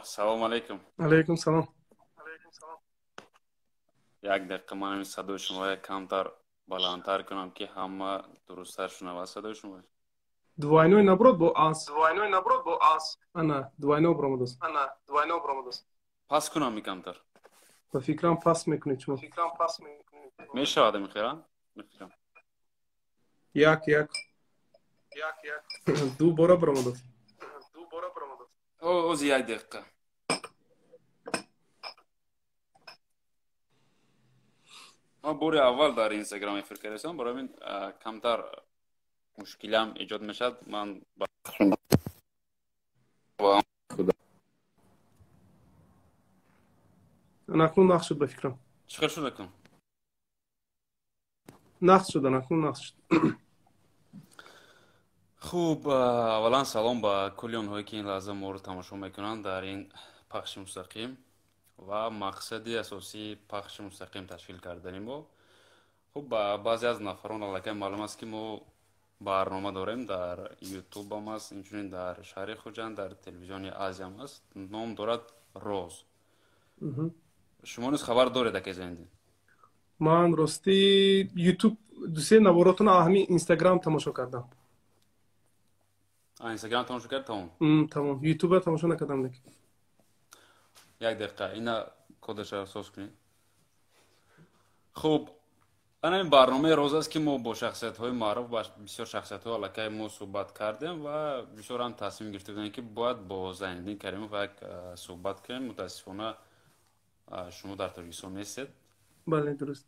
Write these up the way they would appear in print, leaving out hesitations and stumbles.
Салом алейкум. Алейкум салам. Як дақиқа ман ин садои шуморо камтар баландтар кунам ки ҳама дурусттар шунавад садои шуморо. Двойной наоборот был ас. Она двойной промодус. Пас кунам ми камтар. По фикрам пас мекунед шумо. Мешавад мехирам? Мехирам. Як. Ду бора промодус. Ози як дақиқа. ما بوری اول در اینستاگرام افر کردم برای من کمتر مشکلم ایجاد میشد من با خدا أنا أكون ناقص شد بفكرة. چیکار شده کن ناقص شد. أنا أكون ناقص شد. خوب اولا سلام با کلی اونهایی که این لحظه ما رو تماشا میکنن در این پخش مستقیم و مقصدی اساسی پخش مستقیم تشکیل کردنیم ما خب بعضی از نفران علاقه معلوم است که ما برنامه داریم در یوتیوب هم است اینچنین در شهر خوجند در تلویزیون آزیا هم است نام دارد روز شما نیز خبر دارید که زندین من راستی یوتیوب دوسته نواراتون همین اینستاگرام تماشا کردم. اینستاگرام تماشا کرد تمام یوتیوب تماشا نکردم دیگه. یک دقیقه اینا کدش را سوس کنید. خوب این برنامه روز است که ما با شخصیت های معروف با بسیار شخصیت ها علاقه ما صحبت کردیم و بسیار هم تصمیم گرفتیم که باید با زیندین کریم و یک صحبت کنیم. متاسفانه شما در تاجیکستان نیستید. بله درست.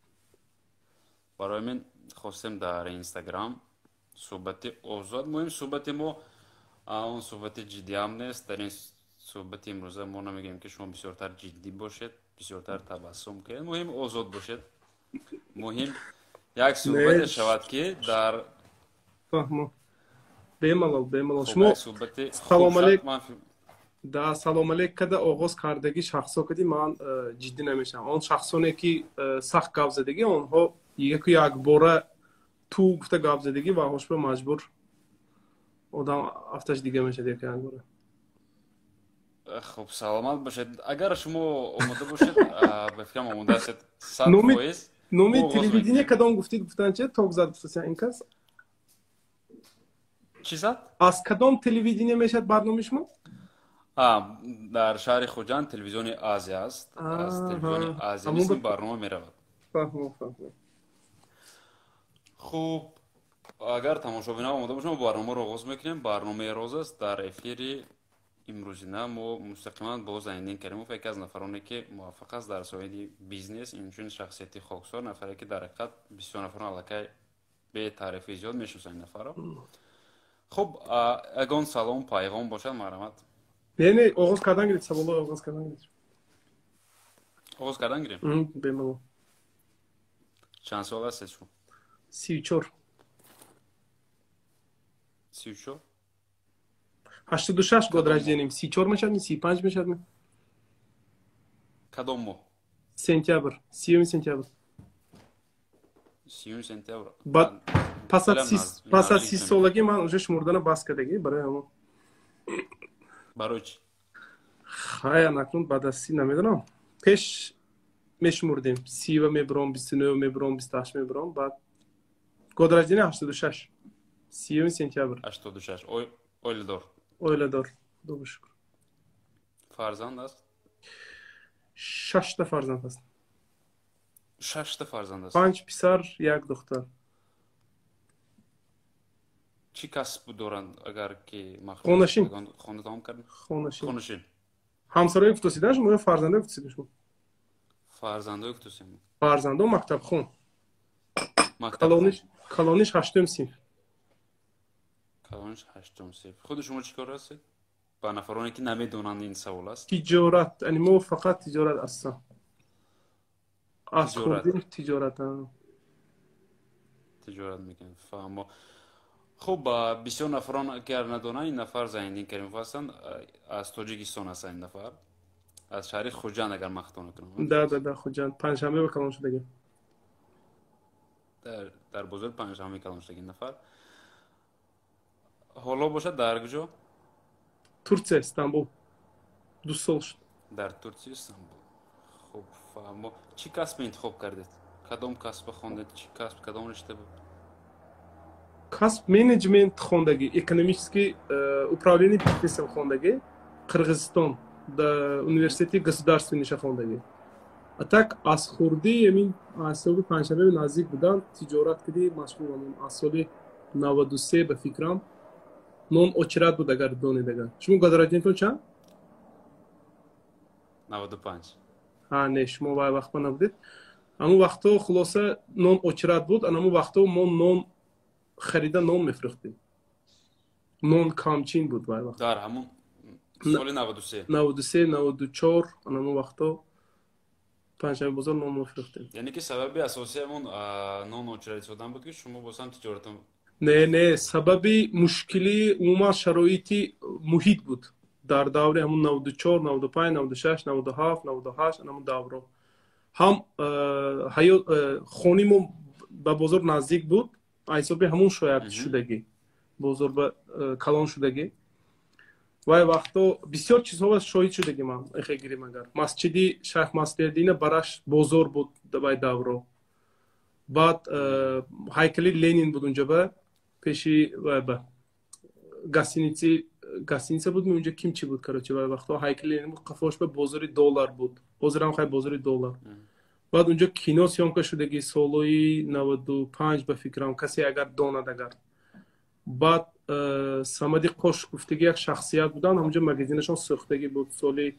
برای من خواستم در اینستاگرام صحبت آزاد مهم صحبت ما اون صحبت جدی هم نیست. در این صحبت امروزه ما نمیگیم که شما بسیارتر جدی باشید بسیارتر تبسم کنید مهم آزاد باشید مهم یک صحبت شود که در فهمم بمالال شما سلام علیکم да салом алейк када оғоз кардагӣ шахсо кади ман ҷиддӣ намешавам он шахсоне ки сахт гап задагӣ онҳо яку якбора ту гуфта гап задагӣ ва ҳошба маҷбур одам ҳафташ дига мешад яку якбора. خب سلامت باشید. اگر شما آماده باشید بفکرم آماده هستید 100%. номи телевидение кадом гуфтид гуфтан че ток зад гуфтасан ин кас چی زد؟ аз кадом телевидение мешад барномаи шумо? در شهر خوجند تلویزیون آزیا است. از تلویزیون آزیا نیست برنامه میرود. فهمم. خوب اگر تماشابین آماده باشیم برنامه رو آغاز میکنیم. برنامه روز است در افیر امروزینه ما مستقیما با زیندین کریموف یکی از نفرانی که موفق است در ساحل بیزنس اینچنین شخصیتی خاکسار نفری که در حقیقت بسیار نفران علاقه به تعریف زیاد میشناسن این نفر. خب اگه سلام پیغام باشد مرحمت. یعنی آغاز کردن گرید سوال آغاز کردن گرید. آغاز کردن گرید. بمالو. چند سال است شما؟ 34. 34 86 год рождением. 34 мешадми, 35 мешадми. Кадом моҳ? Сентябр. 30 сентябр. 30 сентябр. Пас аз 30 солагӣ ман уже шумурдана бас кардагӣ барои ҳамон. барои чӣ? Хай анакнун баъд аз 30 намедонам. Пеш мешумурдем. 30 мебурам, 29 мебурам, 28 мебурам. Баъд год рождения 86. 30 сентябр. 86. Oilador. Xudo shukr. Farzand است? 6 ta farzand است. 6 ta farzand است. 5 pisar, 1 دختر. چی کسب دارند اگر که خونشین. خانه تمام کردن؟ خونشین. همسرای فتوسیدنش یا فرزندای فتوسیدنشون؟ فرزندای فتوسیدن. فرزندا مکتب خون. کلانیش 8 صنف. کلانش 8 صنف. خود شما چیکار هستید؟ با نفرانی که نمیدونند این سوال است. تجارت، یعنی ما فقط تجارت هستم. تجارت میکنید. فهم. خب بسیار نفران که ندونن این نفر زیندین کریم هستند از تاجیکستان هستند این نفر از شهر خوجند اگر مخطا نکنم. ده خوجند پنجشنبه به کلان شدگی. در بزرگ پنجشنبه کلان شدگی نفر. حالا باشد در کجا؟ ترکیه استانبول. 2 سال شد. در ترکیه استانبول. خب فهمو. چی کسب انتخاب کردید؟ کدام کسب خوندید؟ چی کسب کدام رشته بود؟ کسب менеджмент خوندگی، экономический управление бизнесом خوندگی، قرغیزستان در университети государственный خوندگی. А так аз хурди همین اعصاب پنجشنبه نزدیک بودن تجارت کردی مشغولم از سال 93 به فکرم نون очеред بود اگر دونید اگر شما گذراجینتون چند؟ 95. ها نه شما وای وقت نبودید. اما وقتا خلاصه نون очеред بود. اما وقتا ما نون خریده نون میفروختیم. نون کامچین بود وای وقت. در همون سال 93. 93 94 اما وقتا پنجشنبه بازار نون میفروختیم. یعنی که سبب اساسی همون نون очеред شدن بود که شما بازم تجارت نه سببی مشکلی عموما شرایطی محیط بود در دوره همون 94 95 96 97 98 همون دوره هم خونیمون به بازار نزدیک بود ایسابی همون شاید شدگی بازار به کلان شدگی وای وقتا بسیار چیزها شاهد شدگی من خیلی مگر مسجدی شیخ مسعودالدین براش بازار بود در دوره بعد هیکلی لنین بود اونجا به پیشی و گاسینیتسی بود اونجا کیمچی بود کراچی و وقتا هیکلی لنین بود قفاش به بازار دلار بود بازار هم خیلی بازار دلار بعد اونجا کینو سیامکا شدگی سالوی 95 به فکرم کسی اگر داند اگر بعد سمدی قش گفتگی یک شخصیت بودن همونجا مگزینشون ساختگی بود سالی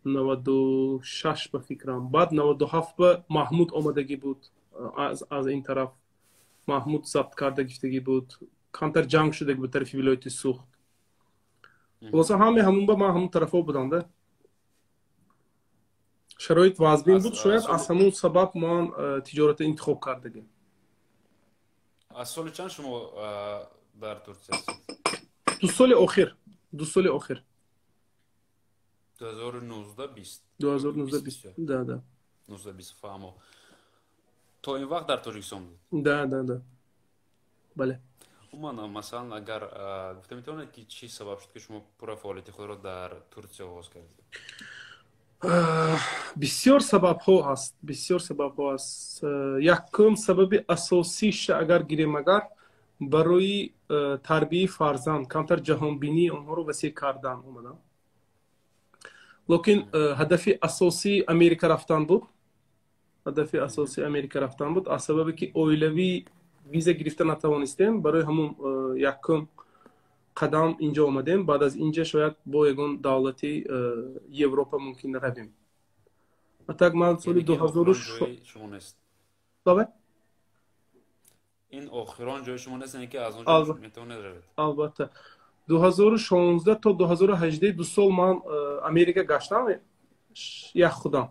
96 به فکرم بعد 97 به محمود آمدگی بود از این طرف محمود ضبط کرده گفتگی بود کانتر جنگ شده بود طرف ولایت سوخت خلاصه همون با ما همون طرفا بودند شرایط وازبین بود شاید از همون سبب ما تجارت انتخاب کردیم. از سال چند شما در ترکیه هستید؟ 2 سال اخیر 2019 20 2019 ده 19 20 فهمو تو این وقت در تاجیکستان بود؟ ده بله. عموما مثلا اگر گفته میتونه که چی سبب شد که شما پورا فعالیت خود را در ترکیه آغاز کردید؟ بسیار سبب ها هست یکم سبب اساسیش اگر گیریم اگر برای تربیت فرزند کمتر جهان بینی اونها رو وسیع کردن اومدن لیکن هدف اساسی امریکا رفتن بود از سببی که اویلوی ویزا گرفتن نتوانستیم برای همون یکم قدم اینجا اومدیم بعد از اینجا شاید با یگان دولتی اروپا ممکن رویم اتاق من سال 2000 شما نیست بله این آخران جای شما نیست که از اونجا میتونه روید البته 2016 تا 2018 2 سال من امریکا گشتم یک خودم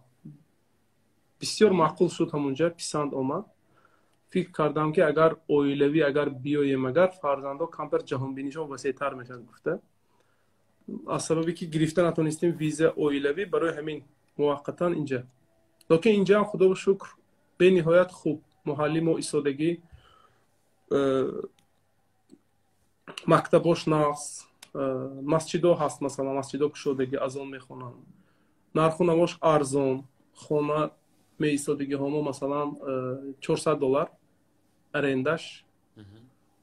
بسیار معقول شد همونجا پسند اومد فکر کردم که اگر اویلوی اگر بیایم اگر فرزندا کمتر جهان بینیشون وسیع‌تر میشن گفته از سببی که گرفتن نتونستیم ویزا اویلوی برای همین موقتا اینجا لیکن اینجا خدا رو شکر به نهایت خوب معلم و ایستادگی مکتباش ناس مسجدها هست مثلا مسجدها کشودگی از اون میخونن نرخونماش ارزون خونه می ایستادگی همو مثلا $400 ارندش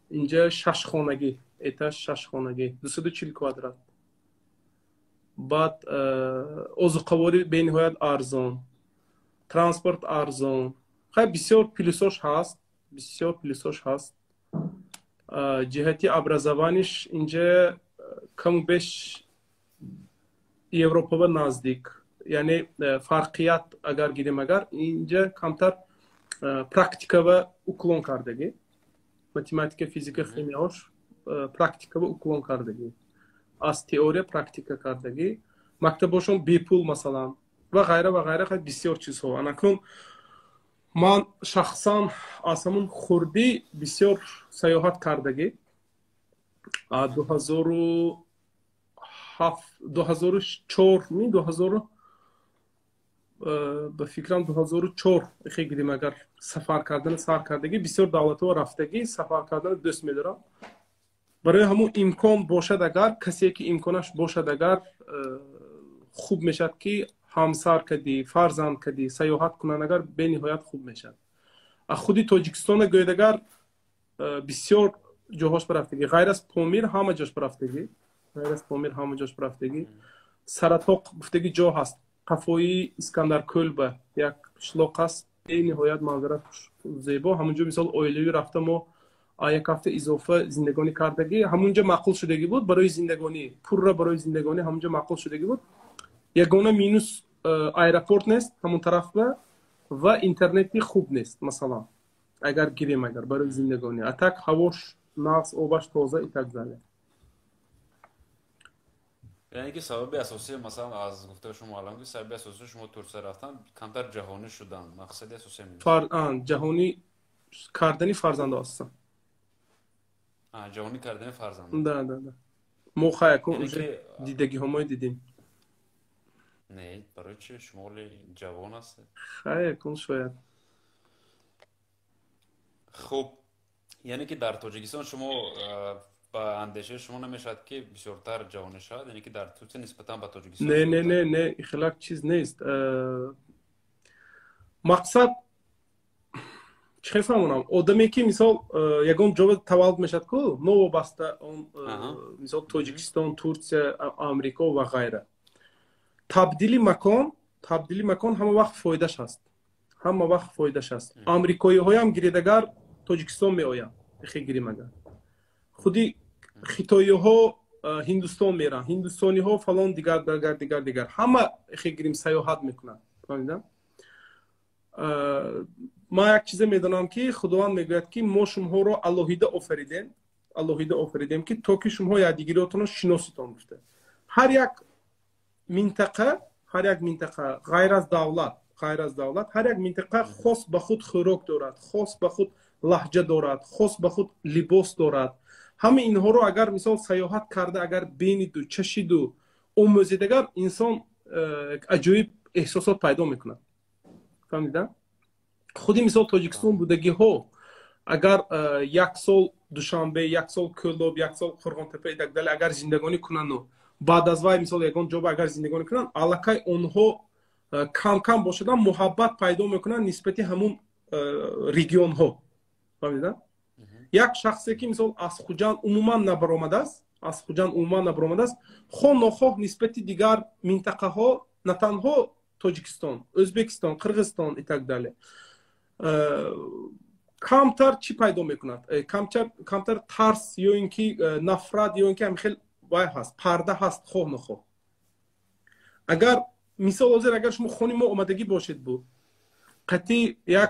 اینجا 6 خانگی اتش 6 خانگی 240 کوادرات بعد اوزقواری به نهایت ارزون ترانسپورت ارزون خیلی بسیار پلیساش هست جهتی ابرزوانش اینجا کم بیش اروپا به نزدیک یعنی فرقیت اگر گیریم اگر اینجا کمتر پرکتیکا و uklon کردگی متماتیک فیزیک خیمیاش پرکتیکا و uklon کردگی از تئوری پرکتیکا کردگی مکتباشون بیپول مثلا و غیره خیلی بسیار چیزها انکن من شخصا از همون خوردی بسیار سیاحت کردگی 2004 به فکرم 2004 خیلی گیریم اگر سفر کردگی بسیار دولت ها رفتگی سفر کردن دوست میدارم برای همون امکان باشد اگر کسی که امکانش باشد اگر خوب میشد که همسر کدی فرزند کدی سیاحت کننگر به نهایت خوب میشد. خودی تاجیکستان گویدگر بسیار جاهاش برفتگی، غیر از پامیر همه جاش برفتگی، غیر از پامیر همه جاش برفتگی. سرطاق گفتگی جا هست، قفایی اسکندر کلبه یک شلاق است به نهایت منظره زیبا. همونجا مثال اویلوی رفتم و یک هفته اضافه زندگانی کردگی، همونجا معقول شدگی بود برای زندگانی، پور را برای زندگانی همونجا معقول شدگی بود. یگانه مینوس ایرپورت نیست همون طرف به و اینترنتی خوب نیست. مثلا اگر گیریم اگر برای زندگانی اتک هواش نفس آبش تازه ایتک زده. یعنی که سبب اساسی مثلا از گفته شما الان که سبب اساسی شما ترکیه رفتن کمتر جهانی شدن، مقصد اساسی میشه جهانی کردنی فرزند هستن. جهانی کردن فرزند. ده ما خیلی کن دیدگی همای دیدیم. نه برای چی شما جوان هست؟ خیلی کن شاید. خب یعنی که در تاجیکستان شما با اندیشه شما نمیشد که بسیارتر جوان شد، یعنی که در ترکیه نسبتا به تاجیکستان نه اخلاق چیز نیست. مقصد چه فهمونم آدمی که مثال یگان جا تولد میشد که نو وابسته اون مثال تاجیکستان، ترکیه، آمریکا و غیره، تبدیلی مکان همه وقت فایدهش هست، همه وقت فایدهش هست. آمریکایی های هم گریدگر تاجیکستان می آیند خیلی گریم اگر خودی خیتایی ها هندوستان میرن، هندوستانی ها فلان دیگر همه خیلی گریم سیاحت میکنن. فهمیدم؟ ما یک چیز میدونم که خداوند میگوید که ما شما را الهیده آفریدیم که تا که شما یادگیریاتون رو شناسیتون گفته. هر یک منطقه غیر از دولت هر یک منطقه خاص به خود خوراک دارد، خاص به خود لهجه دارد، خاص به خود لباس دارد. همه اینها رو اگر مثال سیاحت کرده اگر بینید و چشید و آموزید اگر انسان عجایب احساسات پیدا میکنه. فهمیدن؟ خودی مثال تاجیکستان بودگی ها اگر یک سال دوشنبه، یک سال کلوب، یک سال قرغانتپه دگدل اگر زندگانی کنن و بعد از وای مثال یگان جوب اگر زندگانی کنن الکای اونها کم باشدن محبت پیدا میکنن نسبتی همون ریگیون ها. فهمیدن؟ یک شخصی که مثال از خوجان عموما نبرآمده است خو نخواه نسبتی دیگر منطقه ها نه تنها تاجیکستان، ازبکستان، قرغیزستان ایتک کمتر چی پیدا میکند؟ کمتر ترس یا اینکه نفرت یا اینکه خیلی وای هست، پرده هست خواه نخواه. اگر مثال حاضر اگر شما خونی ما اومدگی باشید بود قطعی یک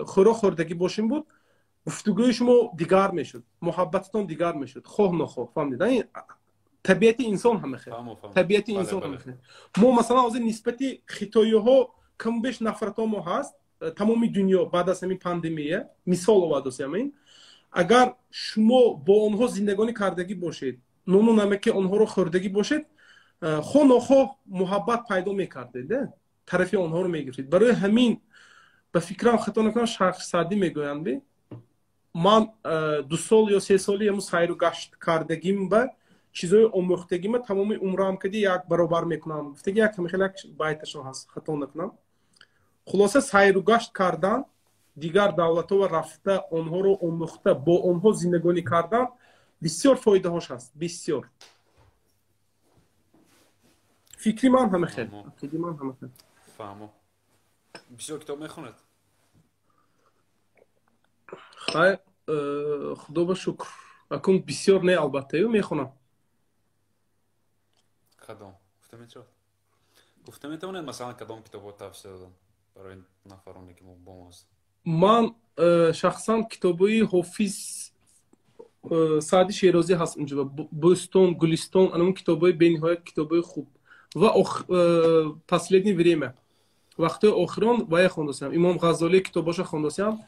خوردگی باشیم بود گفتگوی شما دیگر میشد، محبتتون دیگر میشد خواه نخواه. فهمیدن؟ طبیعت انسان هم خیر، طبیعت انسان هم خیر. ما مثلا از نسبتی خطایی ها کم بیش نفرت ما هست تمام دنیا بعد از همین پاندمیه مثال آورده همین. اگر شما با آنها زندگانی کردگی باشید، نون و نمک آنها رو خوردگی باشید، خو نخواه محبت پیدا میکردید، طرفی آنها رو میگیرید. برای همین به فکرم خطا نکنم شرق سعدی میگویند من 2 سال یا 3 سالی همون سیر و گشت کردگیم به چیزای آموختگیم تمام عمرم کدی یک برابر میکنم. گفتگی یک خیلی بایتشون هست خطا نکنم. خلاصه سیر و گشت کردن دیگر دولت ها و رفته آنها رو آموخته با آنها زندگانی کردن بسیار فایده هاش هست، بسیار. فکری من همه خیلی فهمو. بسیار کتاب میخوند؟ خیلی خدا با شکر اکنون بسیار نه البته میخونم. کدام؟ گفته میتونه مثلا کدام کتاب ها توصیه دادن برای نفرانی که با ماست؟ من شخصا کتابی حافظ سعدی شیرازی هست اونجا بوستون گلستون اون کتابای بین‌نهایت کتابای خوب و последнее время وقتی آخران وای خوندم امام غزالی کتاباشو خوندم.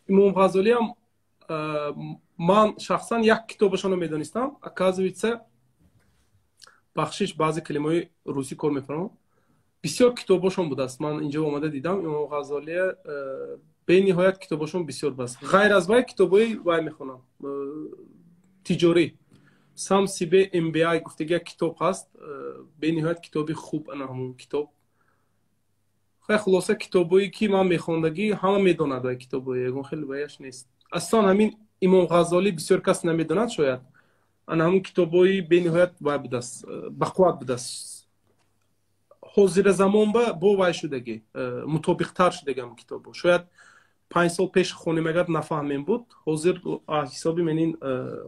امام غزالی هم من شخصا یک کتابشون رو میدونستم. оказывается بخشش بعضی کلمه‌های روسی کار می‌کنم. بسیار کتاباشون بود است. من اینجا اومده دیدم امام غزالی به نهایت کتاباشون بسیار بس. غیر از وای کتابای وای میخونم تجاری сам сибе MBI гуфтаги як китоб ҳаст, бениҳоят китоби хуб ана ҳамун китоб. хай хулоса китобое ки ман мехондагӣ ҳама медонад вай китобое, ягон хеле ваяш нест. Аслан ҳамин имом ғаззолӣ бисёр кас намедонад шояд. ана ҳамун китобои бениҳоят вай будааст, бақувват будааст. ҳозира замон бо вай шудаги, мутобиқтар шудаги ҳамун китобо. Шояд 5 сол пеш хонем агар нафаҳмем буд, ҳозир ҳисоби менин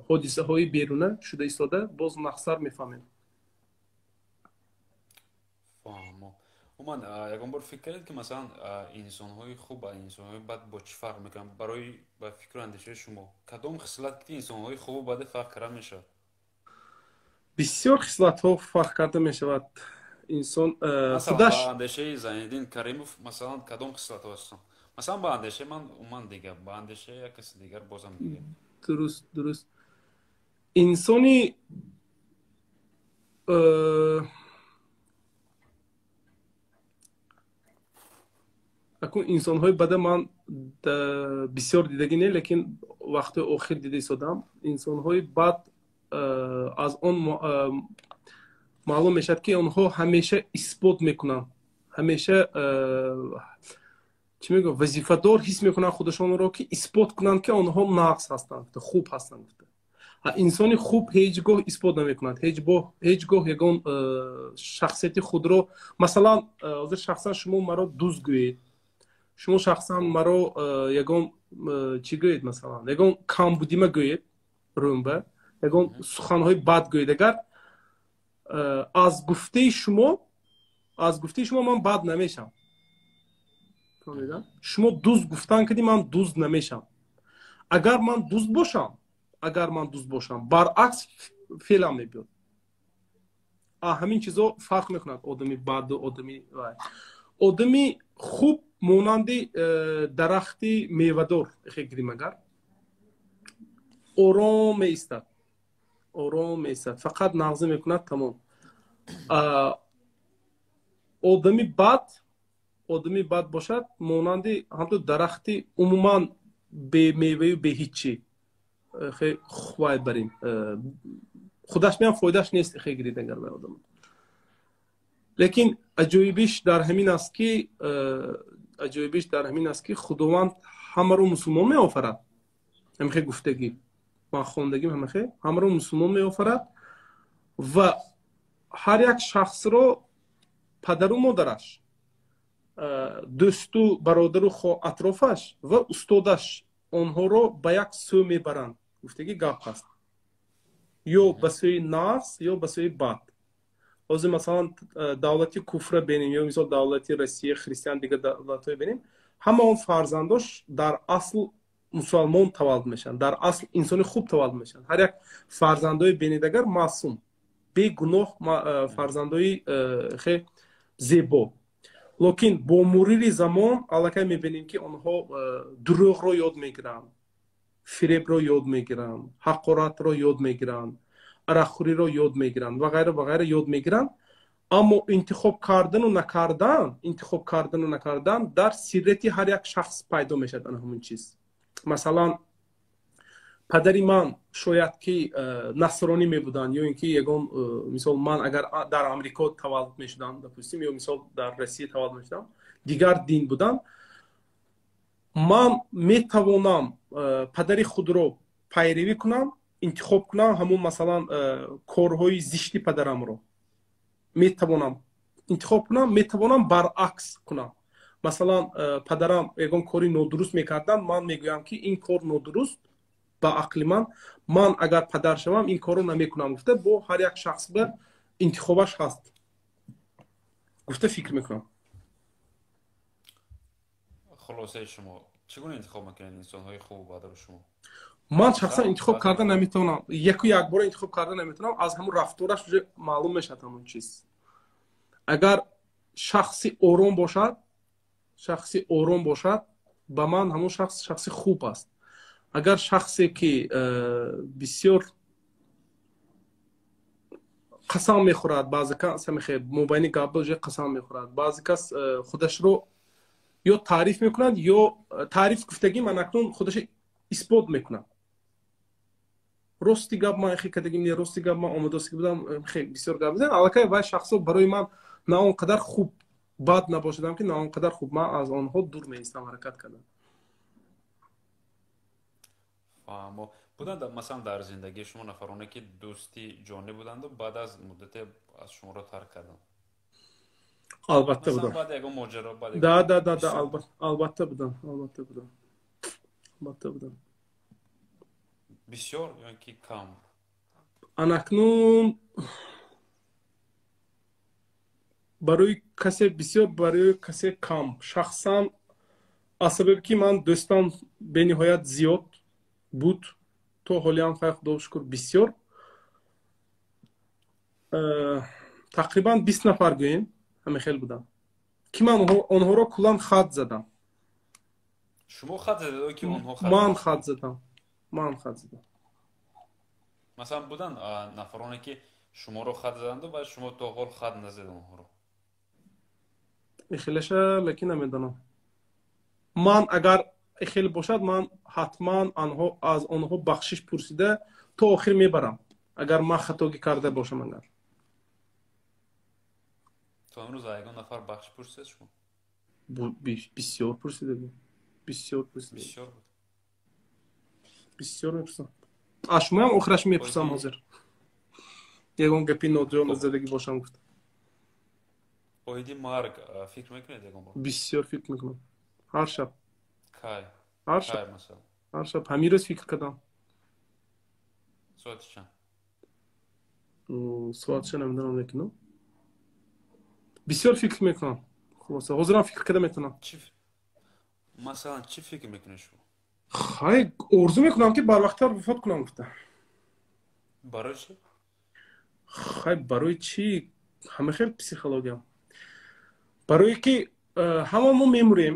ҳодисаҳои беруна шуда истода, боз нахсар мефаҳмем. фаҳмо. уман ягон бор фикр кардед ки масалан инсонҳои хуб ба инсонҳои бад бо чӣ фарқ мекунанд? Барои ба фикру андешаи шумо кадом хислат ки инсонҳои хубу баде фарқ карда мешавад? бисёр хислатҳо фарқ карда мешавад. инсон худаш ба андешаи Зайниддин Каримов масалан кадом хислатҳо ҳастанд? масалан ба андешаи ман уман дигар, ба андешаи як каси дигар бозам дигар. дуруст. инсони акун инсонҳои бада ман бисёр дидаги не, лекин вақтҳои охир дида истодам. инсонҳои бад аз он маълум мешавад ки онҳо ҳамеша исбот мекунанд, ҳамеша чӣ мегӯям, вазифадор ҳис мекунанд худашонро ки исбот кунанд ки онҳо нақс ҳастанд, хуб ҳастанд. инсони хуб ҳеҷ гоҳ исбот намекунад, ҳеҷ гоҳ ягон шахсияти худро, масалан ҳозир шахсан шумо маро дузд гӯед, шумо шахсан маро ягон чӣ гӯед, масалан ягон камбудима гӯед, рӯмба ягон суханҳои бад гӯед, агар аз гуфтаи шумо ман бад намешам. шумо дузд гуфтан кади, ман дузд намешам. агар ман дузд бошам баръакс феълам мебиёд. ҳамин чизо фарқ мекунад одами баду одами хуб монанди дарахти мевадор гирим, агар ором меистад, фақат нағзӣ мекунад, тамом. одами бад бошад монанди ҳамто дарахти умуман бемеваю беҳичи, хувай барин худаш меам фоидаш нест гирид агар ба одам. лекин аҷоибиш дар ҳамин аст ки худованд ҳамаро мусулмон меофарад. ҳамихе гуфтагӣ ман хондагим, ҳамаро мусулмон меофарад ва ҳар як шахсро падару модараш, дӯсту бародару атрофаш ва устодаш онҳоро ба як сӯ мебаранд. гуфтагӣ гап ҳаст, ё ба сӯи нағз ё ба сӯи бад. ҳозир масалан давлати куфра бинем, ё мисол давлати Россия, христиан, дигар давлатҳои бинем, ҳама он фарзандош дар асл мусулмон таваллуд мешаванд, дар асл инсони хуб таваллуд мешаванд. ҳар як фарзандои бенидагар маъсум, бегуноҳ фарзандои зебо. лекин бо мурири замон аллакай мебинем ки онҳо дурӯғро ёд мегиранд, фиребро ёд мегиранд, ҳақоратро ёд мегиранд, арақхӯриро ёд мегиранд ва ғайра ёд мегиранд. аммо интихоб кардану накардан дар сиррати ҳар як шахс пайдо мешавад. ана ҳамун чиз. масалан падари ман шояд ки насронӣ мебуданд, ё ин ки ягон мисол ман агар дар амрико таваллуд мешудам, допустим, ё мисол дар Россия таваллуд мешудам, дигар дин буданд, ман метавонам падари худро пайравӣ кунам, интихоб кунам, ҳамун масалан корҳои зишти падарамро метавонам интихоб кунам, метавонам баръакс кунам. масалан падарам ягон кори нодуруст мекарданд, ман мегӯям ки ин кор нодуруст ба ақли ман агар падар шавам ин корро намекунам гуфта, бо ҳар як шахс ба интихобаш ҳаст гуфта фикр мекунам. хулосаи шумо чӣ гуна интихоб мекунед инсонҳои хубу бадро шумо? ман шахсан интихоб карда наметавонам, яку якбора интихоб карда наметавонам. аз ҳамун рафтораш уже маълум мешавад ҳамун чиз. агар шахси ором бошад, ба ман ҳамун шахси хуб аст. агар шахсе ки бисёр қасам мехӯрад, баъзе кас мобайни гапа уже қасам мехӯрад, баъзе кас худашро ё таъриф мекунад, ё таъриф гуфтагӣ ман акнун худаш исбот мекунад. рости гап ман хе кадагим не рости гап ман омадост будам хе бисёр гап зан алакай вай шахсо барои ман на он қадар хуб бад набошадам ки на он қадар хуб ман аз онҳо дур меистам ҳаракат кардам. фаҳмо буданд масалан дар зиндагии шумо нафароне ки дӯсти ҷонӣ буданду баъд аз муддате аз шуморо тарк карданд? албатта будам. баъд ягон моҷаро да албатта будам. бисёр ё ки кам? анакнун барои касе бисёр, барои касе кам. шахсан аз сабаби ки ман дӯстам бениҳоят зиёд буд, то ҳолиам хай худо шукр бисёр, тақрибан 20 нафар гӯем ҳамехел будам ки ман онҳоро куллан хат задам. шумо хат задед ки онҳо хат? ман хат задам. масалан буданд нафароне ки шуморо хат заданду ва шумо то ҳол хат назадед онҳоро? ихелаша лекин намедонам. ман агар ихел бошад ман ҳатман аз онҳо бахшиш пурсида то охир мебарам, агар ман хатоги карда бошам. агар то имрӯз ягон нафар бахшиш пурсидед шумо? бисёр пурсида буд. бисёр мепурсам. аз шумоам охираш мепурсам ҳозир. ягон гапи ноҷоиз задагӣ бошам гуфт. оиди марг фикр мекунед ягон бор? бисёр фикр мекунам. ҳар шаб. кай масалан? ҳар шаб ҳамин рӯз фикр кардам. соати чанд? соатша намедонам, лекин бисёр фикр мекунам. хулоса ҳозирам фикр карда метавонам. масалан чӣ фикр мекунед шумо? хай орзу мекунам ки барвақттар вафот кунам гуфта. барои чӣ? хай барои чӣ? ҳама хел психология. барое ки ҳамамон мемурем.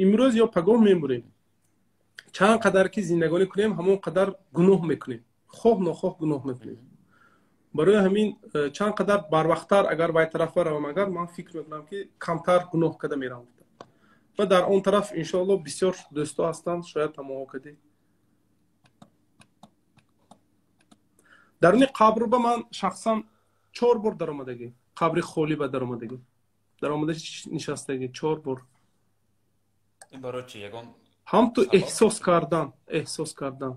имрӯз ё пагоҳ мемурем. чанд қадар ки зиндагонӣ кунем ҳамон қадар гуноҳ мекунем, хоҳ нохоҳ гуноҳ мекунем. барои ҳамин чанд қадар барвақттар агар вай тарафа равам, агар ман фикр мекунам ки камтар гуноҳ карда меравам. ва дар он тараф иншоаллоҳ бисёр дӯсто ҳастанд, шояд ҳамоҳо каде. даруни қабрба ман шахсан 4 бор даромадагӣ, қабри холӣ ба даромадагӣ, даромада нишастагӣ 4 бор. ин барои чӣ? ягон ҳам ту эҳсос кардан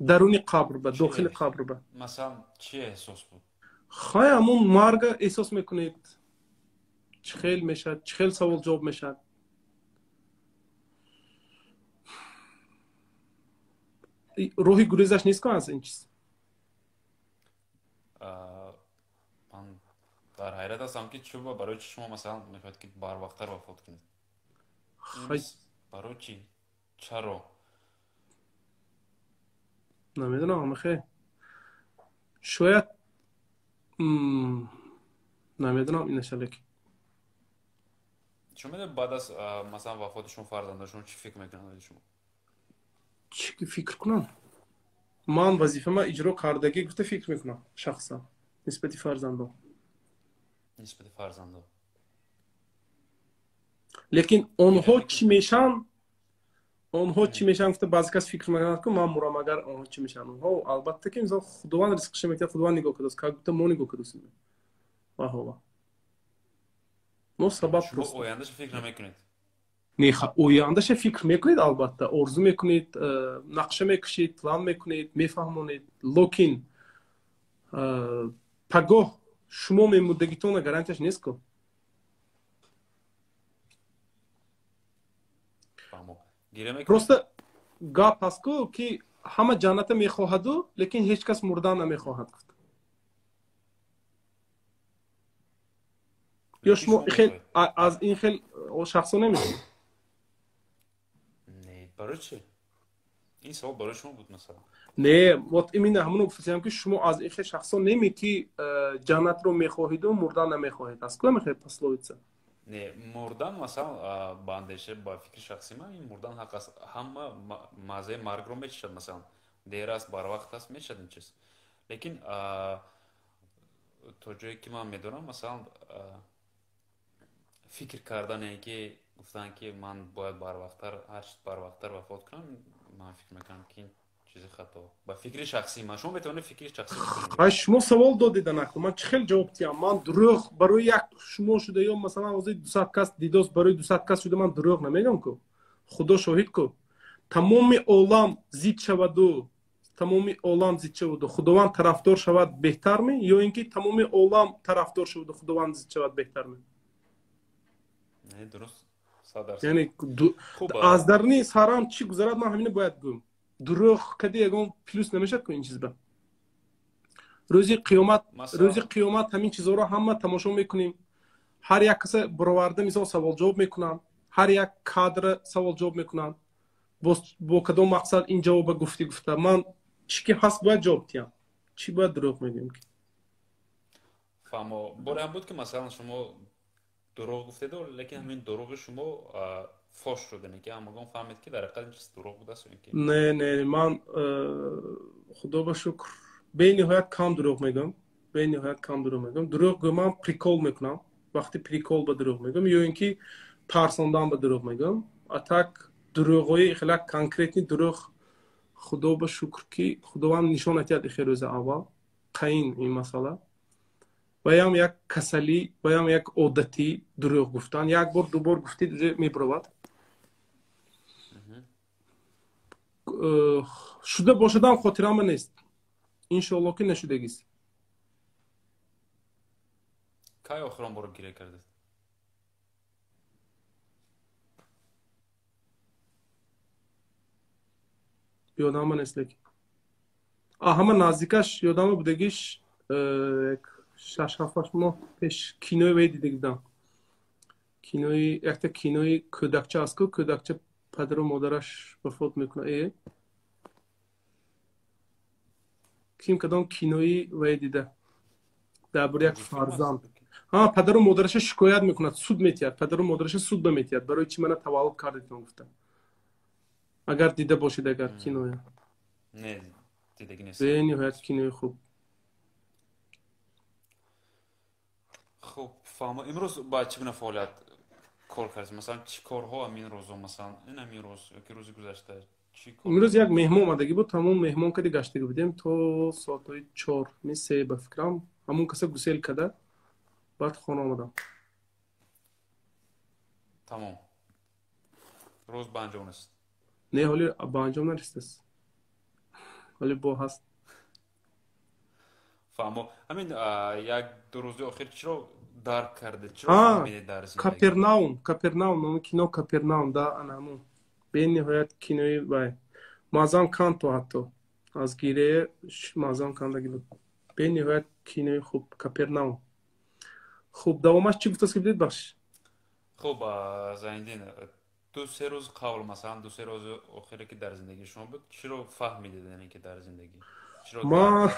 даруни қабрба, дохили қабрба. масалан чӣ эҳсос буд? хай ҳамон марга эҳсос мекунед. чӣ хел мешад, чӣ хел савол ҷавоб мешад. роҳи гурезаш нест кан аз ин чиз. ман дар ҳайрат ҳастам ки чӯба барои чӣ шумо масалан мехоҳед ки барвақттар вафот кунед? барои чӣ? чаро? намедонам. амахе шояд намедонам инаша. лекин шумо медонед баъд аз масалан вафоти шумо фарзандашон чӣ фикр мекунанд шумо? чӣ фикр кунам? ман вазифама иҷро кардагӣ гуфта фикр мекунам шахсан нисбати фарзандон. лекин онҳо чӣ мешан гуфта баъзе кас фикр мекунад ки ман мурам, агар онҳо чӣ мешан. онҳо албатта ки мисол худованд ризқиша мекунад, худованд нигоҳ кардост, ка гуфта мо нигоҳ кардостем. ваҳола мо сабаб шумо ояндаша фикр намекунед? не, ояндаша фикр мекунед, албатта орзу мекунед, нақша мекушед, план мекунед, мефаҳмонед, лекин пагоҳ шумо мемурдагитона гарантияш нест ку. просто гап ҳаст ку ки ҳама ҷанната мехоҳаду лекин ҳеҷ кас мурдан намехоҳад гуфт. ё шумо аз ин хел шахсо намешавед? не, барои чӣ? ин савол барои шумо буд масалан? не, вот именно ҳамоно гуфтам ки шумо аз ин хел шахсо неми ки ҷаннатро мехоҳиду мурдан намехоҳед. аз куда мехоҳед пословица? не, мурдан масалан ба андеша ба фикри шахси ман ин мурдан ҳақ аст. ҳама маззаи маргро мечишад, масалан дер аст, барвақт аст, мечишад ин чиз. лекин то ҷое ки ман медонам масалан фикр кардане ки гуфтан ки ман бояд барвақттар вафот кунам, ман фикр мекунам ки چیز خطا با فکر شخصی من شما بتونه فکر شخصی های شما سوال دادیدن اخو من چخیل جواب دیم من دروغ برای یک شما شده یا مثلا واسه 200 کس دیدوس برای 200 کس شده من دروغ نمیگم که خدا شاهد که تمام عالم زید شود و تمام عالم زید شود و خداوند طرفدار شود بهتر می یا اینکه تمام عالم طرفدار شود و خداوند زید شود بهتر می نه درست 100%. یعنی از درنی سرم چی گذرد من همینه باید گم دروغ کدی یگان پلوس نمیشد که این چیز به روزی قیامت همین چیزا رو همه تماشا میکنیم هر یک کس برآورده مثلا سوال جواب میکنن هر یک کادر سوال جواب میکنن با کدام مقصد این جواب گفته من چی که هست باید جواب دیم چی باید دروغ میگیم که فهمو باره هم بود که مثلا شما دروغ گفته دو لیکن همین دروغ شما فاش شده نه که همگان فهمید که در حقیقت این چیز دروغ بوده است نه من خدا با شکر به نهایت کم دروغ میگم دروغ گویم پریکول میکنم وقتی پریکول با دروغ میگم یا اینکه ترساندن با دروغ میگم اتاک دروغای خیلی کانکریتی دروغ خدا با شکر که خداوند نشان داد روز اول قاین این مسئله و هم یک کسلی و هم یک عادتی دروغ گفتن یک بار دو بار گفتی دیگه میبرود شده باشدم خاطرم نیست انشالله که نشدگیست کی آخرین بار گیره کردید یادم نیست لیکن همه نزدیکش یادم بودگیش 6-7 ماه پیش کینوی وی دیده بودم کینوی کودکچه است که کودکچه پدر و مادرش وفات میکنه کیم کدام کینوی وی دیده درباره یک فرزند پدر و مادرش شکایت میکند سود میتید پدر و مادرش سود میتید برای چی من تولد کردید گفتم اگر دیده باشید اگر کینوی نه دیدگی نیست به نهایت کینوی خوب خب فهمم امروز با چه گونه فعالیت کار کردید مثلا چی کارها همین روزا مثلا این همین روز که روزی گذشته چی کار امروز یک مهمون اومدگی بود تمام مهمون کدی گشتگی بودیم تو ساعت 4 می 3 به فکرم همون کسی گسیل کرده بعد خانه آمدم تمام روز به انجام است نه حالی به انجام نرسید حالی با هست فهمم همین یک دو روز اخیر چرا درک کردید چرا فهمیدید در زندگی کاپرناوم اون کینو کاپرناوم دا انامون به نهایت کینوی وای مازان کان تو حتی از گیره مازان کاندگی بود به نهایت کینوی خوب کاپرناوم خوب دوامش چی گفت که بدید باش خب زایندین 2-3 روز قبل مثلا 2-3 روز اخیری که در زندگی شما بود چرا فهمیدید یعنی که در زندگی ما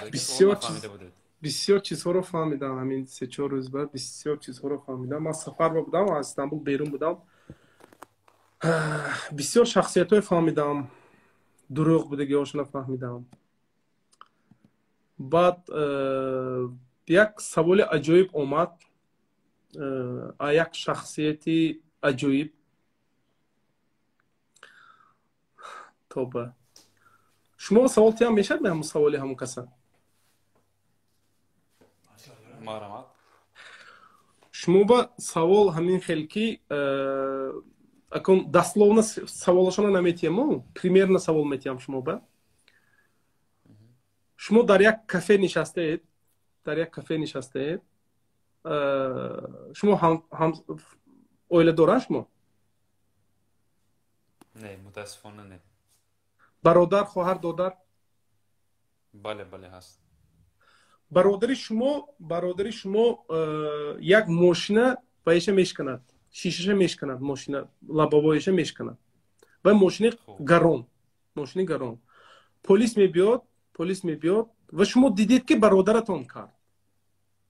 بسیار چیزها رو فهمیدم همین 3-4 روز بعد بسیار چیزها رو فهمیدم من سفر بودم از استانبول بیرون بودم بسیار شخصیت های فهمیدم دروغ بودگی هاشون فهمیدم بعد یک سوال عجایب اومد یک شخصیتی عجایب توبه شما سوال تیم میشد به همون سوالی همون کسا مرحمت شما با سوال همین خیلی اکن дословно سوالشون نمیتیم примерно سوال میتیم شما در یک کافه نشسته شما هم اویل دارن شما نه متاسفانه نه برادر خواهر دادر بله هست برادری شما یک ماشین بایش میشکند شیشش میشکند ماشین لبابایش میشکند و ماشین گران پلیس میبیاد و شما دیدید که برادرتون کرد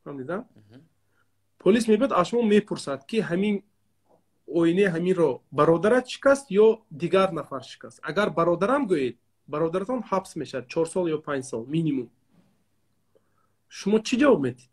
فهمیدید پلیس میبیاد از شما میپرسد که همین اوینه همین رو برادرت شکست یا دیگر نفر شکست اگر برادرم گویید برادرتون حبس میشد 4 سال یا 5 سال مینیمم شما چی جواب میدید